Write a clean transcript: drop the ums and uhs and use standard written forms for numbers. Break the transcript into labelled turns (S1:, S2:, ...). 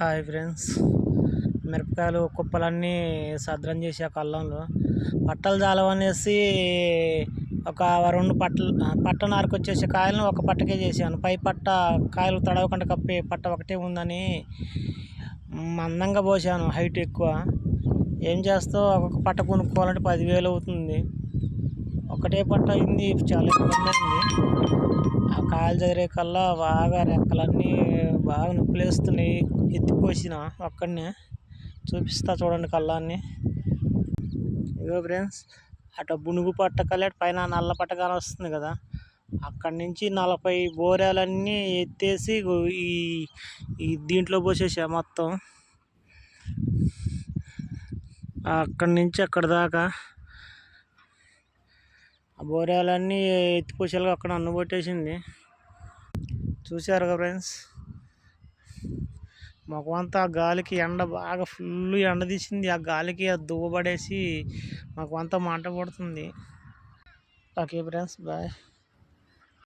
S1: Hi friends, మిరపకాయలు కుప్పలన్నీ సద్రం చేసి ఆ కళ్ళంలో పట్టలు జాలవనేసి ఒక 2 పట్ట నారుకొచ్చేసి కాయలను ఒక పట్టకే చేశాను. పై పట్ట కాయలు తడవకుండా కప్పే పట్ట ఒకటే ఉందని మందంగా పోసాను. హైట్ ఎక్కువ. ఏం చేస్తావు, ఒక్కొక్క పట్ట కొనుక్కోవాలంటే 10,000 అవుతుంది. ఒకటే పట్ట అయింది, చాలా ఇబ్బంది అయింది. ఆ కాయలు చదిరే కల్లా బాగా రెక్కలన్నీ బాగా నొప్పులేస్తున్నాయి. ఎత్తిపోసిన ఒక్కడనే చూపిస్తా చూడండి కళ్ళాన్ని. ఇగో ఫ్రెండ్స్, అటు బునుగు పట్ట కల్లా పైన నల్ల పట్ట కాని వస్తుంది కదా, అక్కడి నుంచి 40 బోరాలన్నీ ఎత్తేసి ఈ దీంట్లో పోసేసా మొత్తం. అక్కడి నుంచి అక్కడ దాకా ఆ బోరాలన్నీ ఎత్తిపోసేలాగా అక్కడ అన్ను కొట్టేసింది. చూసారు కదా ఫ్రెండ్స్, మాకు గాలికి ఎండ బాగా ఫుల్ ఎండ తీసింది. ఆ గాలికి అది దువ్వబడేసి మాకు మంట పడుతుంది. Okay friends, bye.